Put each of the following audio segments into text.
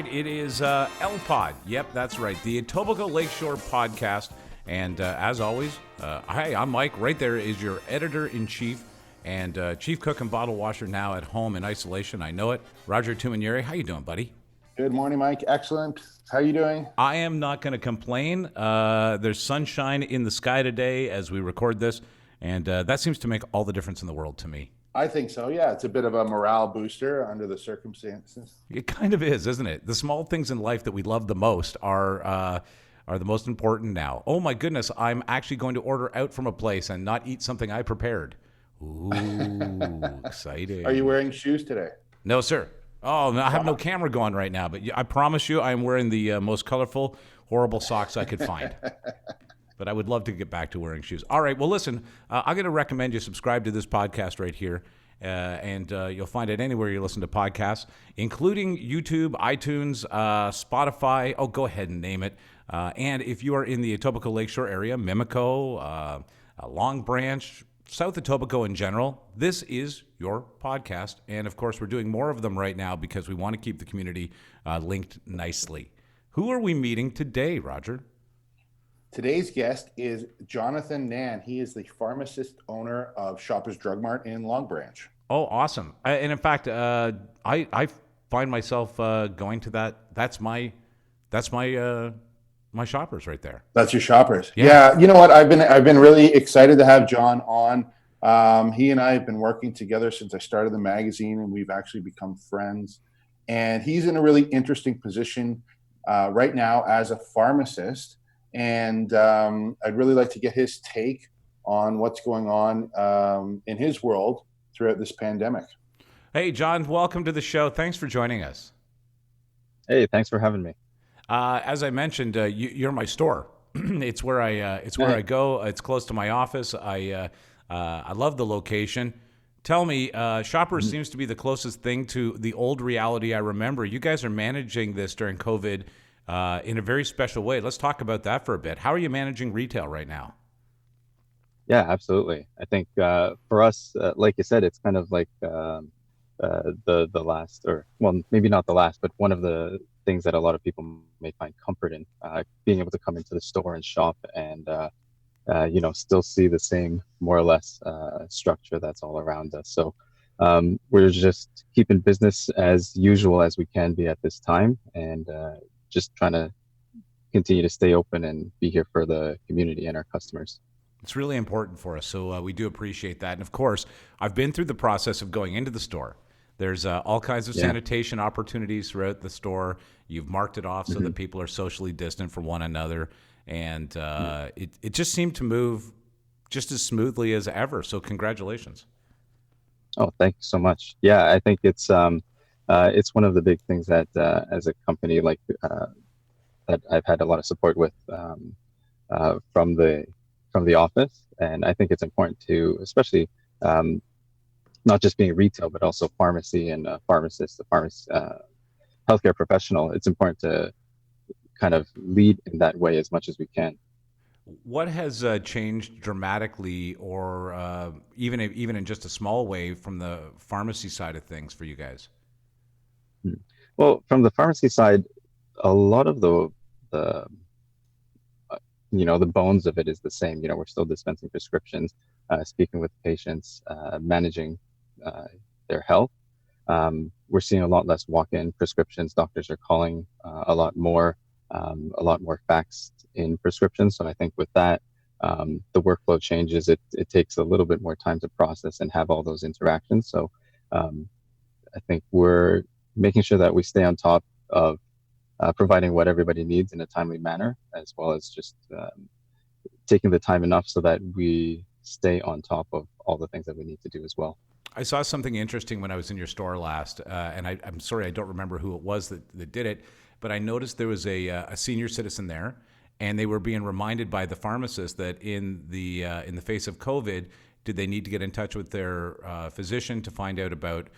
right. It is L-Pod. Yep, that's right. The Etobicoke Lakeshore podcast. And as always, hi, I'm Mike. Right there is your editor-in-chief and chief cook and bottle washer now at home in isolation. I know it. Roger Tumanieri, how you doing, buddy? Good morning, Mike. Excellent. How are you doing? I am not going to complain. There's sunshine in the sky today as we record this, and that seems to make all the difference in the world to me. I think so, yeah. It's a bit of a morale booster under the circumstances. It kind of is, isn't it? The small things in life that we love the most are the most important now. Oh, my goodness. I'm actually going to order out from a place and not eat something I prepared. Ooh, exciting. Are you wearing shoes today? No, sir. Oh, no, I have no camera going right now, but I promise you I am wearing the most colorful, horrible socks I could find. But I would love to get back to wearing shoes. All right, well, listen, I'm going to recommend you subscribe to this podcast right here, and you'll find it anywhere you listen to podcasts, including YouTube, iTunes, Spotify. Oh, go ahead and name it. And if you are in the Etobicoke Lakeshore area, Mimico, Long Branch, South Etobicoke in general, this is your podcast. And, of course, we're doing more of them right now because we want to keep the community linked nicely. Who are we meeting today, Roger? Today's guest is Jonathan Nhan. He is the pharmacist owner of Shoppers Drug Mart in Long Branch. Oh, awesome. And, in fact, I find myself going to that. That's my Shoppers right there. That's your Shoppers. Yeah. You know what? I've been really excited to have John on. He and I have been working together since I started the magazine, and we've actually become friends. And he's in a really interesting position right now as a pharmacist. And I'd really like to get his take on what's going on in his world throughout this pandemic. Hey, John, welcome to the show. Thanks for joining us. Hey, thanks for having me. As I mentioned, you're my store. It's where I go. It's close to my office. I love the location. Tell me, Shoppers seems to be the closest thing to the old reality I remember. You guys are managing this during COVID in a very special way. Let's talk about that for a bit. How are you managing retail right now? Yeah, absolutely. I think for us, like you said, it's kind of like the last, or well, maybe not the last, but one of the things that a lot of people may find comfort in, being able to come into the store and shop and still see the same more or less structure that's all around us. So we're just keeping business as usual as we can be at this time, and just trying to continue to stay open and be here for the community and our customers. It's really important for us, so we do appreciate that. And of course, I've been through the process of going into the store. There's all kinds of sanitation opportunities throughout the store. You've marked it off so that people are socially distant from one another. And it just seemed to move just as smoothly as ever. So congratulations. Oh, thank you so much. Yeah, I think it's one of the big things that as a company like that I've had a lot of support with from the office. And I think it's important to, especially not just being retail, but also pharmacy and pharmacist, healthcare professional. It's important to kind of lead in that way as much as we can. What has changed dramatically, or even in just a small way, from the pharmacy side of things for you guys? Well, from the pharmacy side, a lot of the bones of it is the same. We're still dispensing prescriptions, speaking with patients, managing their health. We're seeing a lot less walk-in prescriptions. Doctors are calling a lot more faxed in prescriptions. So I think with that, the workflow changes. It takes a little bit more time to process and have all those interactions. So I think we're making sure that we stay on top of providing what everybody needs in a timely manner, as well as just taking the time enough so that we stay on top of all the things that we need to do as well. I saw something interesting when I was in your store last, and I'm sorry, I don't remember who it was that did it, but I noticed there was a senior citizen there, and they were being reminded by the pharmacist that in the face of COVID, did they need to get in touch with their physician to find out about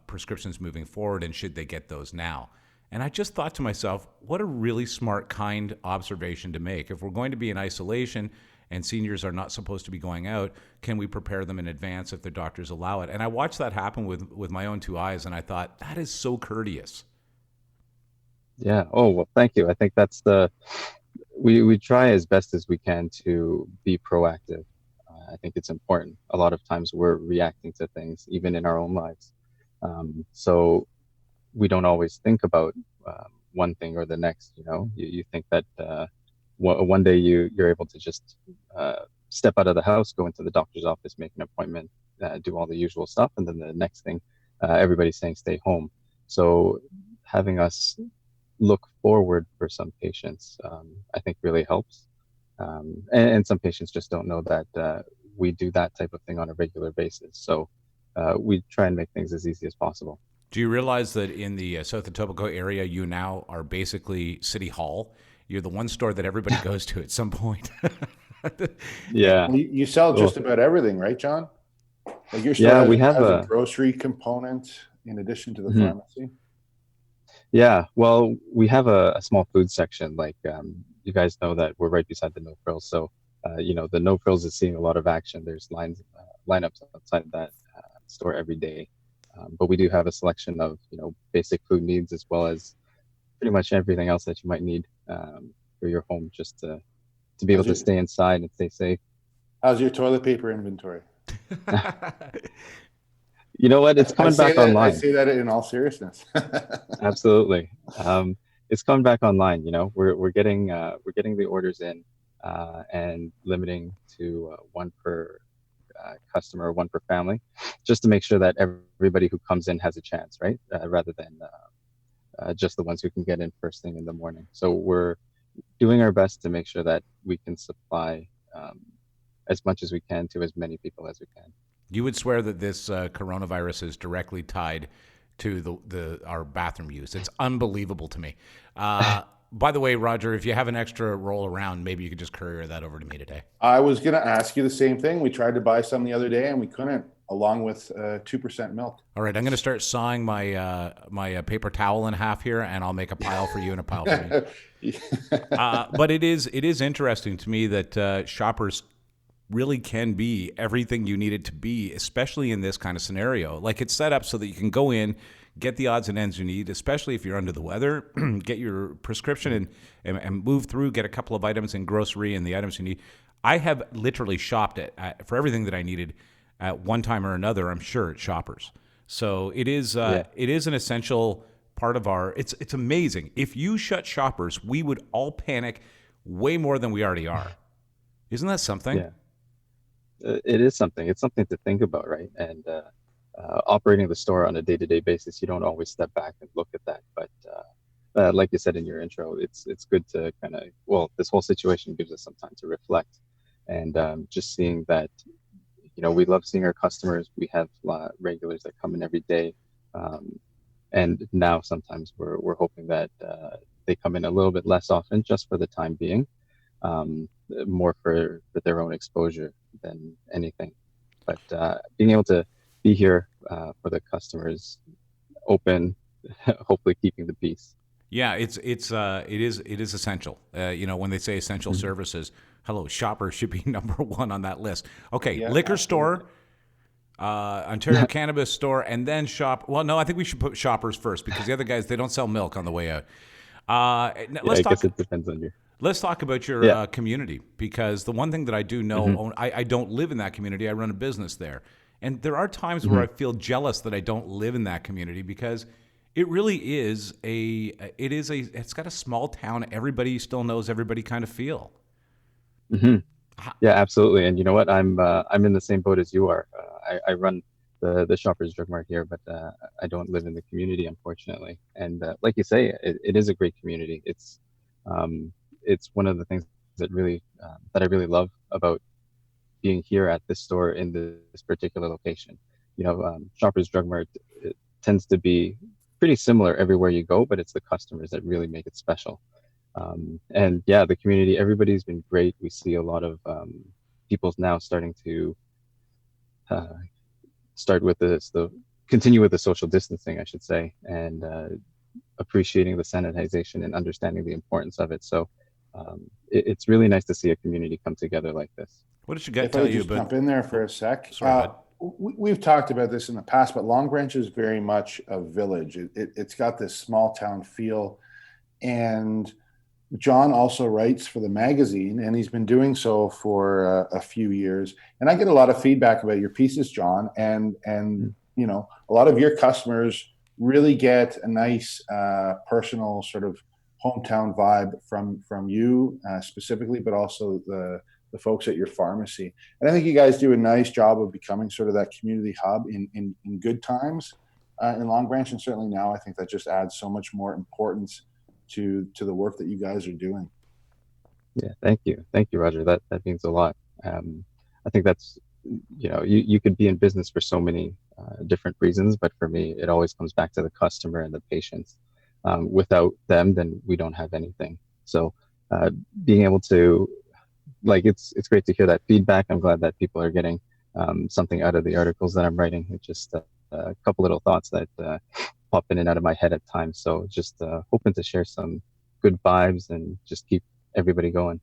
prescriptions moving forward, and should they get those now? And I just thought to myself, what a really smart, kind observation to make. If we're going to be in isolation and seniors are not supposed to be going out, can we prepare them in advance if their doctors allow it? And I watched that happen with my own two eyes, and I thought, that is so courteous. Yeah. Oh, well, thank you. I think that's we try as best as we can to be proactive. I think it's important. A lot of times we're reacting to things, even in our own lives. So we don't always think about one thing or the next. You think that one day you're able to just step out of the house, go into the doctor's office, make an appointment, do all the usual stuff, and then the next thing, everybody's saying stay home. So having us look forward for some patients, I think really helps. And some patients just don't know that we do that type of thing on a regular basis. So we try and make things as easy as possible. Do you realize that in the South Etobicoke area, you now are basically City Hall? You're the one store that everybody goes to at some point. Yeah. Well, you sell Well, just about everything, right, John? Like your store yeah, we have has a grocery component in addition to the mhm. pharmacy. Yeah, well, we have a small food section. Like you guys know that we're right beside the No Frills, so the No Frills is seeing a lot of action. There's lineups outside of that store every day, but we do have a selection of basic food needs as well as pretty much everything else that you might need for your home, just to be able How's to your stay inside and stay safe. how's your toilet paper inventory? You know what? It's I coming say back that I online. say that in all seriousness. Absolutely. It's coming back online. We're getting the orders in and limiting to one per customer, one per family, just to make sure that everybody who comes in has a chance, right? Rather than just the ones who can get in first thing in the morning. So we're doing our best to make sure that we can supply as much as we can to as many people as we can. You would swear that this coronavirus is directly tied to our bathroom use. It's unbelievable to me. By the way, Roger, if you have an extra roll around, maybe you could just courier that over to me today. I was going to ask you the same thing. We tried to buy some the other day and we couldn't, along with 2% milk. All right, I'm going to start sawing my paper towel in half here, and I'll make a pile for you and a pile for me. But it is interesting to me that shoppers really can be everything you need it to be, especially in this kind of scenario. Like, it's set up so that you can go in, get the odds and ends you need, especially if you're under the weather, get your prescription and move through, get a couple of items in grocery and the items you need. I have literally shopped for everything that I needed at one time or another, I'm sure, at Shoppers. So it is an essential part of it's amazing. If you shut Shoppers, we would all panic way more than we already are. Isn't that something? Yeah, it is something. It's something to think about, right? And operating the store on a day-to-day basis, you don't always step back and look at that. But like you said in your intro, it's good to this whole situation gives us some time to reflect, and just seeing that, we love seeing our customers. We have regulars that come in every day, and now sometimes we're hoping that they come in a little bit less often, just for the time being, more for their own exposure than anything. But being able to be here for the customers, open, hopefully keeping the peace. Yeah, it is essential. When they say essential services, Shoppers should be number one on that list. Okay, Yeah, liquor absolutely. store, Ontario Cannabis Store, and then shop. Well, no, I think we should put Shoppers first because the other guys, they don't sell milk on the way out. Yeah, I guess it depends on you. Let's talk about your Yeah. community, because the one thing that I do know, I don't live in that community. I run a business there. And there are times where I feel jealous that I don't live in that community, because it really is it's got a small town, everybody still knows everybody kind of feel. Yeah, absolutely. And you know what? I'm in the same boat as you are. I run the Shoppers Drug Mart here, but I don't live in the community, unfortunately. And like you say, it is a great community. It's one of the things that I really love about being here at this store in this particular location. Shoppers Drug Mart, it tends to be pretty similar everywhere you go, but it's the customers that really make it special. And yeah, the community, everybody's been great. We see a lot of people now starting to uh, continue with the social distancing, I should say, and appreciating the sanitization and understanding the importance of it. So it's really nice to see a community come together like this. What did your gut If I tell could you just about? jump in there for a sec. Sorry, bud. We've talked about this in the past, but Long Branch is very much a village. It's got this small town feel. And John also writes for the magazine, and he's been doing so for a few years. And I get a lot of feedback about your pieces, John, and a lot of your customers really get a nice personal sort of hometown vibe from you specifically, but also the folks at your pharmacy. And I think you guys do a nice job of becoming sort of that community hub in good times in Long Branch, and certainly now I think that just adds so much more importance to the work that you guys are doing. Yeah, thank you, Roger. That means a lot. I think that's, you could be in business for so many different reasons, but for me, it always comes back to the customer and the patients. Without them, then we don't have anything. So being able to, like, it's great to hear that feedback. I'm glad that people are getting something out of the articles that I'm writing. It's just a couple little thoughts that pop in and out of my head at times. So just hoping to share some good vibes and just keep everybody going.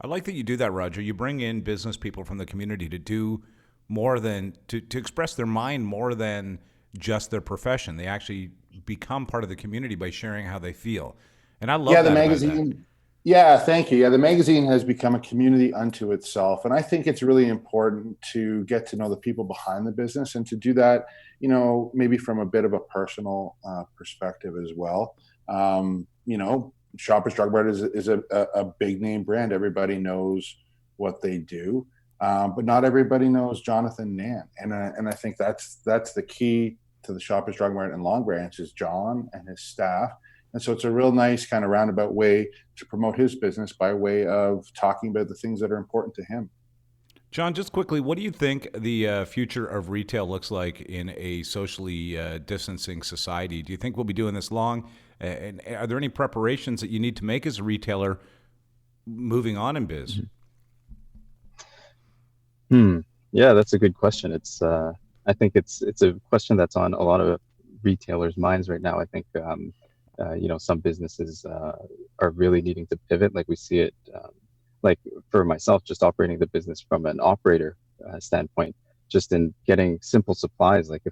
I like that you do that, Roger. You bring in business people from the community to do more than to express their mind more than just their profession. They actually become part of the community by sharing how they feel. And I love Yeah, the that about magazine. that. Yeah, thank you. Yeah, the magazine has become a community unto itself. And I think it's really important to get to know the people behind the business and to do that, maybe from a bit of a personal perspective as well. Shoppers Drug Mart is a big name brand. Everybody knows what they do. But not everybody knows Jonathan Nhan. And I think that's the key to the Shoppers Drug Mart and Long Branch is John and his staff. And so it's a real nice kind of roundabout way to promote his business by way of talking about the things that are important to him. John, just quickly, what do you think the future of retail looks like in a socially distancing society? Do you think we'll be doing this long? And are there any preparations that you need to make as a retailer moving on in biz? Yeah, that's a good question. I think it's a question that's on a lot of retailers' minds right now. I think some businesses are really needing to pivot. Like we see it, like for myself, just operating the business from an operator standpoint, just in getting simple supplies. Like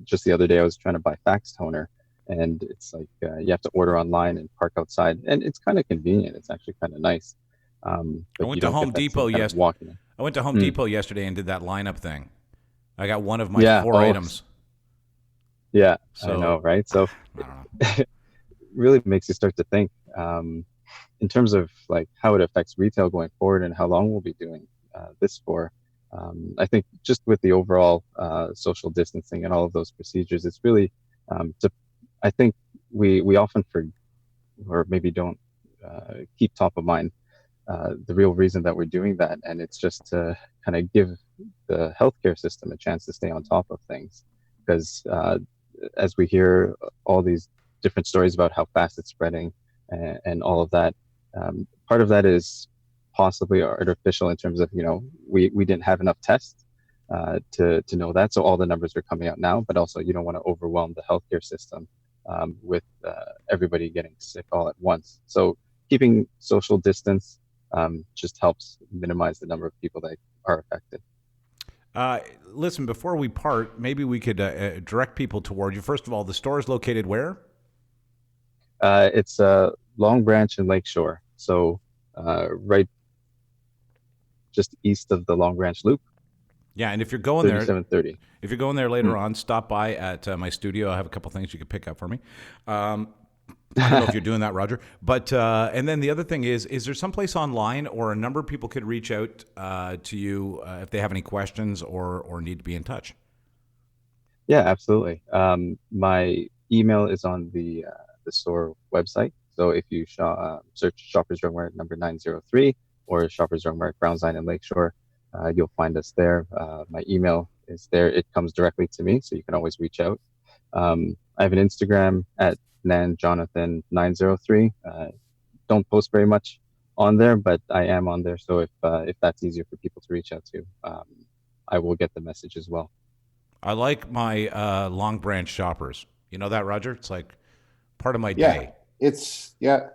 just the other day, I was trying to buy fax toner, and it's like you have to order online and park outside, and it's kind of convenient. It's actually kind of nice. But I went you to don't Home get that Depot same kind of walking. I went to Home Depot yesterday and did that lineup thing. I got one of my four items. Yeah, So, I know, right? So I don't know. it really makes you start to think in terms of like how it affects retail going forward and how long we'll be doing this for. I think just with the overall social distancing and all of those procedures, it's really I think we often or maybe don't keep top of mind the real reason that we're doing that, and it's just to kind of give the healthcare system a chance to stay on top of things, because as we hear all these different stories about how fast it's spreading and all of that, part of that is possibly artificial in terms of we didn't have enough tests to know that, so all the numbers are coming out now, but also you don't want to overwhelm the healthcare system with everybody getting sick all at once. So keeping social distance just helps minimize the number of people that are affected. Listen, before we part, maybe we could direct people toward you. First of all, the store is located where? It's Long Branch and Lakeshore, so right just east of the Long Branch Loop. Yeah, and if you're going there, 3730. If you're going there later on, stop by at my studio. I have a couple things you could pick up for me. I don't know if you're doing that, Roger. But and then the other thing is there someplace online or a number people could reach out to you if they have any questions or need to be in touch? Yeah, absolutely. My email is on the store website. So if you search Shoppers Drug Mart number 903 or Shoppers Drug Mart Browns Line and Lakeshore, you'll find us there. My email is there. It comes directly to me, so you can always reach out. I have an Instagram at NanJonathan903. Don't post very much on there, but I am on there. So if that's easier for people to reach out to, I will get the message as well. I like my Long Branch shoppers. You know that, Roger? It's like part of my day. It's filled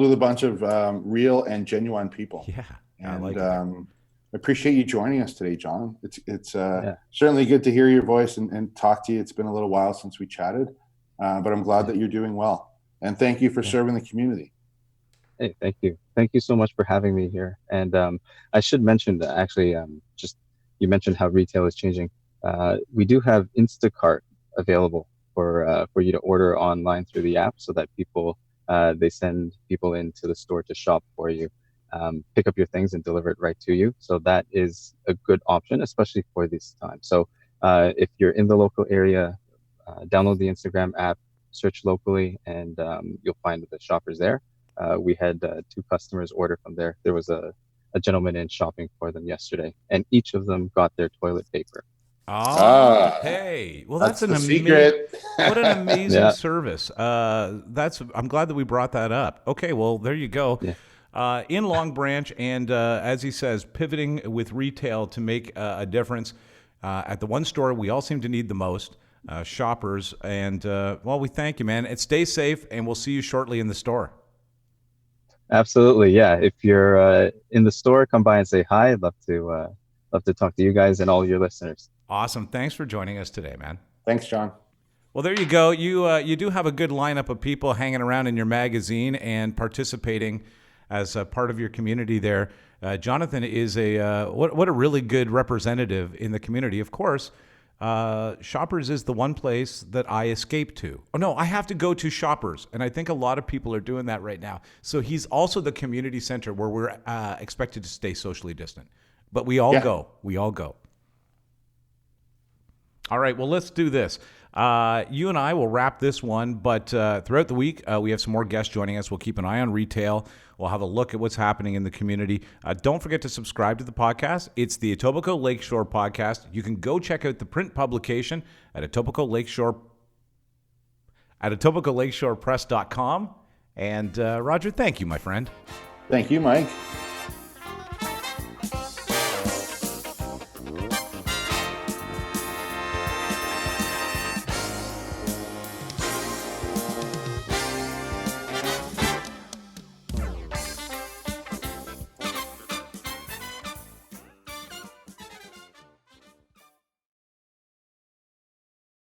with a bunch of real and genuine people. Yeah, and I like it. I appreciate you joining us today, John. It's certainly good to hear your voice and talk to you. It's been a little while since we chatted, but I'm glad that you're doing well. And thank you for serving the community. Hey, thank you. Thank you so much for having me here. And I should mention that actually, just you mentioned how retail is changing. We do have Instacart available for you to order online through the app, so that people they send people into the store to shop for you, pick up your things and deliver it right to you. So that is a good option, especially for this time. So if you're in the local area, download the Instagram app, search locally, and you'll find the shoppers there. We had 2 customers order from there. There was a gentleman in shopping for them yesterday, and each of them got their toilet paper. Hey, well, that's an the amazing, secret. what an amazing Yeah. service. I'm glad that we brought that up. Okay, well, there you go. Yeah. In Long Branch, and as he says, pivoting with retail to make a difference. At the one store we all seem to need the most, shoppers. And, well, we thank you, man. And stay safe, and we'll see you shortly in the store. Absolutely, yeah. If you're in the store, come by and say hi. I'd love to talk to you guys and all your listeners. Awesome. Thanks for joining us today, man. Thanks, John. Well, there you go. You do have a good lineup of people hanging around in your magazine and participating as a part of your community there. Jonathan is what a really good representative in the community. Of course, Shoppers is the one place that I escape to. Oh, no, I have to go to Shoppers, and I think a lot of people are doing that right now. So he's also the community center where we're expected to stay socially distant. But we all go. We all go. All right, well, let's do this. You and I will wrap this one, but throughout the week, we have some more guests joining us. We'll keep an eye on retail. We'll have a look at what's happening in the community. Don't forget to subscribe to the podcast. It's the Etobicoke Lakeshore Podcast. You can go check out the print publication at etobicoke lakeshorepress.com. And Roger, thank you, my friend. Thank you, Mike.